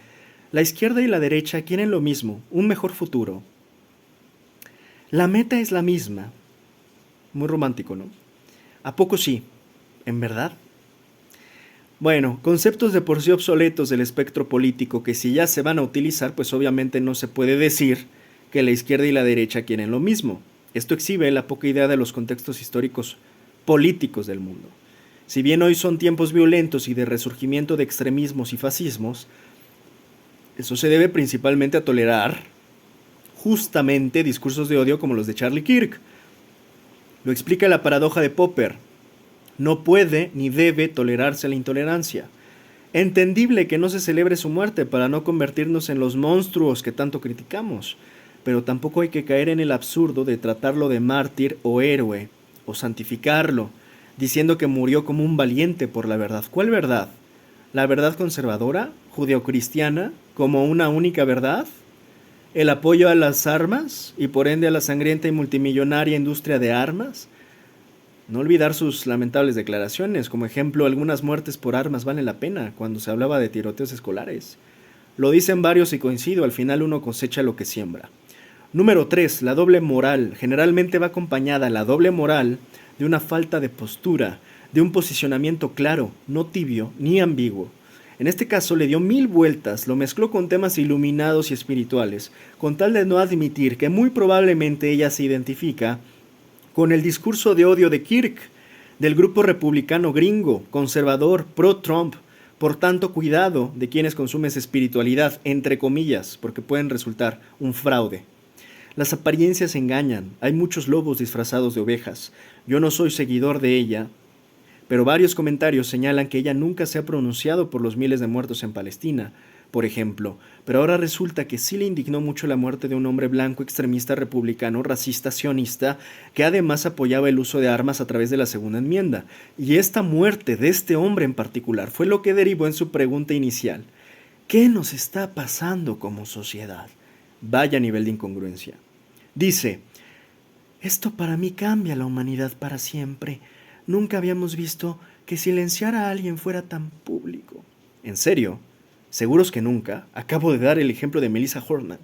la izquierda y la derecha quieren lo mismo, un mejor futuro. La meta es la misma. Muy romántico, ¿no? ¿A poco sí? ¿En verdad? Bueno, conceptos de por sí obsoletos del espectro político que si ya se van a utilizar, pues obviamente no se puede decir que la izquierda y la derecha quieren lo mismo. Esto exhibe la poca idea de los contextos históricos políticos del mundo. Si bien hoy son tiempos violentos y de resurgimiento de extremismos y fascismos, eso se debe principalmente a tolerar justamente discursos de odio como los de Charlie Kirk. Lo explica la paradoja de Popper. No puede ni debe tolerarse la intolerancia. Entendible que no se celebre su muerte para no convertirnos en los monstruos que tanto criticamos, pero tampoco hay que caer en el absurdo de tratarlo de mártir o héroe, o santificarlo, diciendo que murió como un valiente por la verdad. ¿Cuál verdad? ¿La verdad conservadora, judeocristiana, como una única verdad? ¿El apoyo a las armas y por ende a la sangrienta y multimillonaria industria de armas? No olvidar sus lamentables declaraciones, como ejemplo, algunas muertes por armas valen la pena, cuando se hablaba de tiroteos escolares. Lo dicen varios y coincido, al final uno cosecha lo que siembra. Número 3, la doble moral. Generalmente va acompañada la doble moral de una falta de postura, de un posicionamiento claro, no tibio ni ambiguo. En este caso le dio 1000 vueltas, lo mezcló con temas iluminados y espirituales, con tal de no admitir que muy probablemente ella se identifica con el discurso de odio de Kirk, del grupo republicano gringo, conservador, pro-Trump. Por tanto, cuidado de quienes consumen espiritualidad, entre comillas, porque pueden resultar un fraude. Las apariencias engañan, hay muchos lobos disfrazados de ovejas. Yo no soy seguidor de ella, pero varios comentarios señalan que ella nunca se ha pronunciado por los miles de muertos en Palestina, por ejemplo, pero ahora resulta que sí le indignó mucho la muerte de un hombre blanco extremista republicano, racista, sionista, que además apoyaba el uso de armas a través de la Segunda Enmienda. Y esta muerte de este hombre en particular fue lo que derivó en su pregunta inicial. ¿Qué nos está pasando como sociedad? Vaya nivel de incongruencia. Dice, esto para mí cambia la humanidad para siempre. Nunca habíamos visto que silenciar a alguien fuera tan público. ¿En serio? Seguros que nunca. Acabo de dar el ejemplo de Melissa Hornan.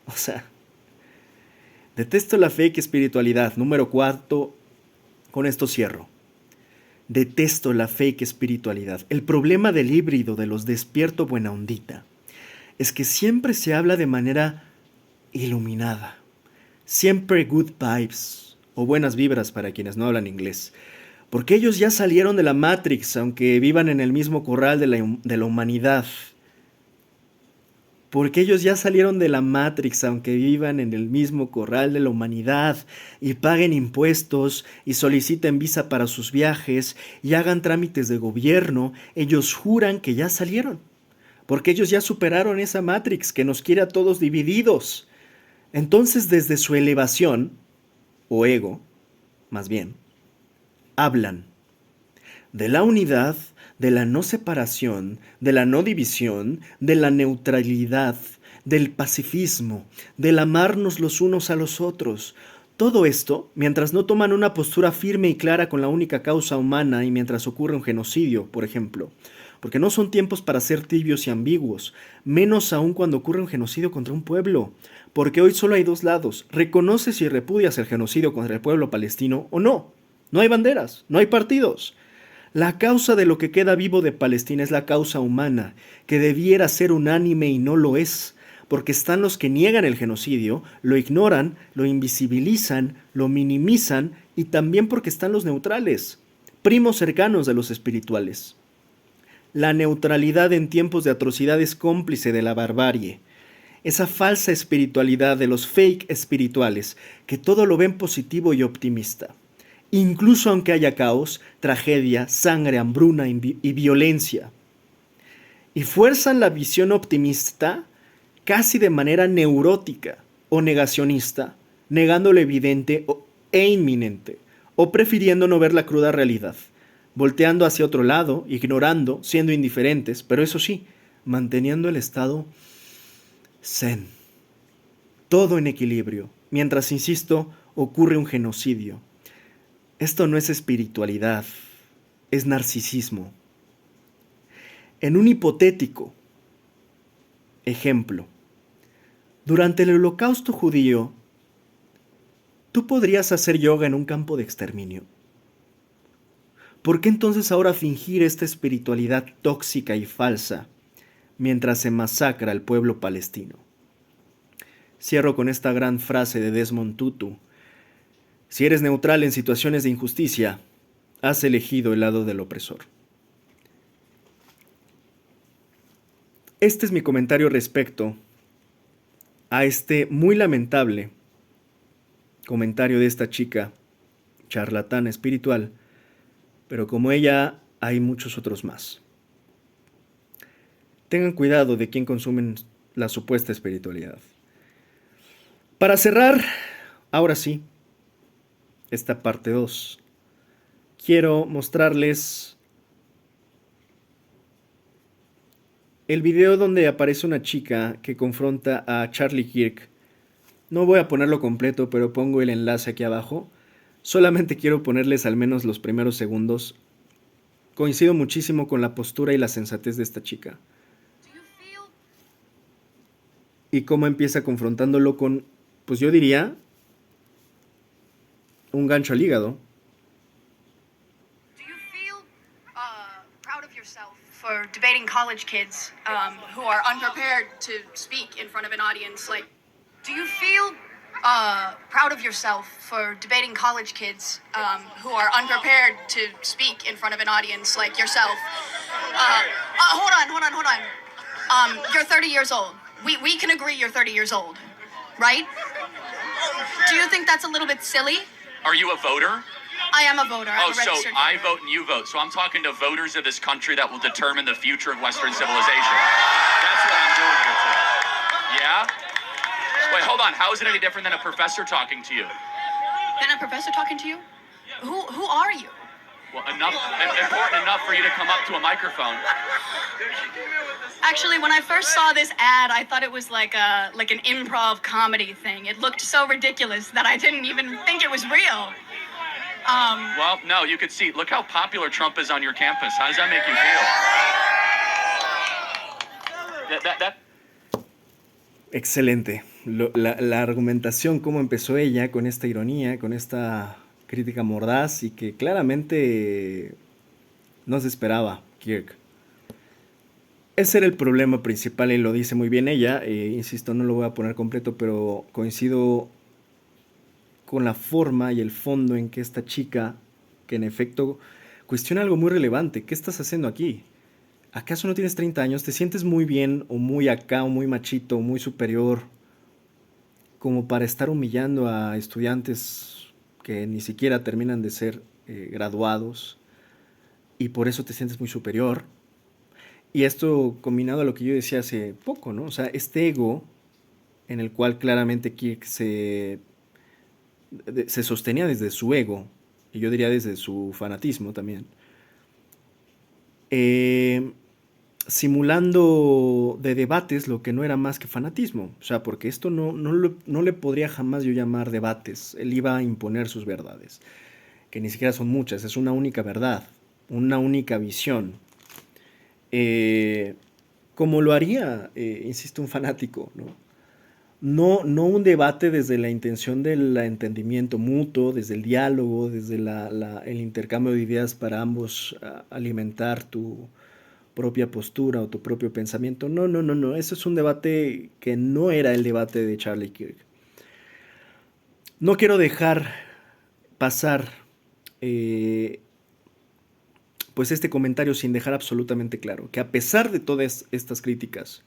O sea, detesto la fake espiritualidad. Número 4, con esto cierro. Detesto la fake espiritualidad. El problema del híbrido de los despierto buena ondita es que siempre se habla de manera iluminada. Siempre good vibes o buenas vibras para quienes no hablan inglés. Porque ellos ya salieron de la Matrix, aunque vivan en el mismo corral de la humanidad. Porque ellos ya salieron de la Matrix, aunque vivan en el mismo corral de la humanidad, y paguen impuestos, y soliciten visa para sus viajes, y hagan trámites de gobierno, ellos juran que ya salieron. Porque ellos ya superaron esa Matrix que nos quiere a todos divididos. Entonces, desde su elevación, o ego, más bien, hablan de la unidad, de la no separación, de la no división, de la neutralidad, del pacifismo, del amarnos los unos a los otros. Todo esto mientras no toman una postura firme y clara con la única causa humana y mientras ocurre un genocidio, por ejemplo. Porque no son tiempos para ser tibios y ambiguos, menos aún cuando ocurre un genocidio contra un pueblo. Porque hoy solo hay dos lados, reconoces y repudias el genocidio contra el pueblo palestino o no. No hay banderas, no hay partidos. La causa de lo que queda vivo de Palestina es la causa humana, que debiera ser unánime y no lo es, porque están los que niegan el genocidio, lo ignoran, lo invisibilizan, lo minimizan y también porque están los neutrales, primos cercanos de los espirituales. La neutralidad en tiempos de atrocidad es cómplice de la barbarie. Esa falsa espiritualidad de los fake espirituales, que todo lo ven positivo y optimista. Incluso aunque haya caos, tragedia, sangre, hambruna y violencia. Y fuerzan la visión optimista casi de manera neurótica o negacionista, negando lo evidente e inminente, o prefiriendo no ver la cruda realidad, volteando hacia otro lado, ignorando, siendo indiferentes, pero eso sí, manteniendo el estado zen. Todo en equilibrio, mientras, insisto, ocurre un genocidio. Esto no es espiritualidad, es narcisismo. En un hipotético ejemplo, durante el Holocausto judío, ¿tú podrías hacer yoga en un campo de exterminio? ¿Por qué entonces ahora fingir esta espiritualidad tóxica y falsa mientras se masacra al pueblo palestino? Cierro con esta gran frase de Desmond Tutu. Si eres neutral en situaciones de injusticia, has elegido el lado del opresor. Este es mi comentario respecto a este muy lamentable comentario de esta chica charlatana espiritual, pero como ella hay muchos otros más. Tengan cuidado de quién consumen la supuesta espiritualidad. Para cerrar, ahora sí, esta parte 2, quiero mostrarles el video donde aparece una chica que confronta a Charlie Kirk. No voy a ponerlo completo, pero pongo el enlace aquí abajo. Solamente quiero ponerles al menos los primeros segundos. Coincido muchísimo con la postura y la sensatez de esta chica. Y cómo empieza confrontándolo con, pues yo diría, un gancho al hígado. Do you feel proud of yourself for debating college kids who are unprepared to speak in front of an audience? Like, do you feel proud of yourself for debating college kids who are unprepared to speak in front of an audience like yourself. Hold on. You're 30 years old. We can agree you're 30 years old, right? Do you think that's a little bit silly? Are you a voter? I am a voter. I'm Oh, a so registered I voter. vote and you vote. So I'm talking to voters of this country that will determine the future of Western civilization. That's what I'm doing here today. Yeah? Wait, hold on. How is it any different than a professor talking to you? Then a professor talking to you? Who are you? Well, important enough for you to come up to a microphone. Actually, when I first saw this ad, I thought it was like an improv comedy thing. It looked so ridiculous that I didn't even think it was real. Well, no, you could see. Look how popular Trump is on your campus. How does that make you feel? Excelente. La argumentación, cómo empezó ella con esta ironía, con esta crítica mordaz y que claramente no se esperaba Kirk. Ese era el problema principal y lo dice muy bien ella. Insisto, no lo voy a poner completo, pero coincido con la forma y el fondo en que esta chica, que en efecto cuestiona algo muy relevante. ¿Qué estás haciendo aquí? ¿Acaso no tienes 30 años? ¿Te sientes muy bien o muy acá o muy machito o muy superior como para estar humillando a estudiantes que ni siquiera terminan de ser graduados y por eso te sientes muy superior? Y esto combinado a lo que yo decía hace poco, ¿no? O sea, este ego en el cual claramente Kirk se sostenía desde su ego, y yo diría desde su fanatismo también, simulando de debates lo que no era más que fanatismo. O sea, porque esto no le podría jamás yo llamar debates. Él iba a imponer sus verdades, que ni siquiera son muchas, es una única verdad, una única visión. Como lo haría, insisto, un fanático, ¿no? No un debate desde la intención del entendimiento mutuo, desde el diálogo, desde el intercambio de ideas para ambos alimentar tu propia postura o tu propio pensamiento. No. Eso es un debate que no era el debate de Charlie Kirk. No quiero dejar pasar pues este comentario sin dejar absolutamente claro que a pesar de todas estas críticas,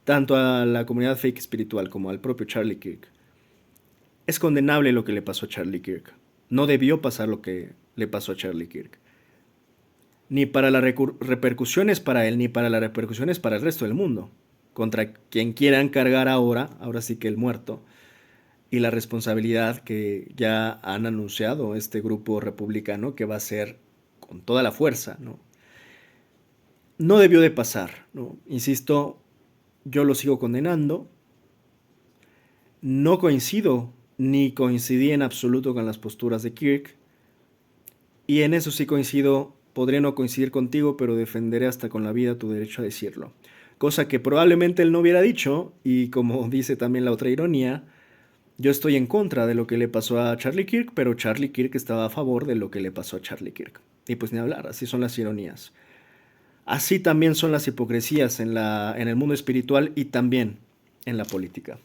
tanto a la comunidad fake espiritual como al propio Charlie Kirk, es condenable lo que le pasó a Charlie Kirk. No debió pasar lo que le pasó a Charlie Kirk. Ni para las repercusiones para él, ni para las repercusiones para el resto del mundo. Contra quien quieran cargar ahora sí que el muerto, y la responsabilidad que ya han anunciado este grupo republicano que va a ser con toda la fuerza, ¿no? No debió de pasar, ¿no? Insisto, yo lo sigo condenando. No coincido ni coincidí en absoluto con las posturas de Kirk. Y en eso sí coincido, podría no coincidir contigo, pero defenderé hasta con la vida tu derecho a decirlo. Cosa que probablemente él no hubiera dicho, y como dice también la otra ironía, yo estoy en contra de lo que le pasó a Charlie Kirk, pero Charlie Kirk estaba a favor de lo que le pasó a Charlie Kirk. Y pues ni hablar, así son las ironías. Así también son las hipocresías en el mundo espiritual y también en la política.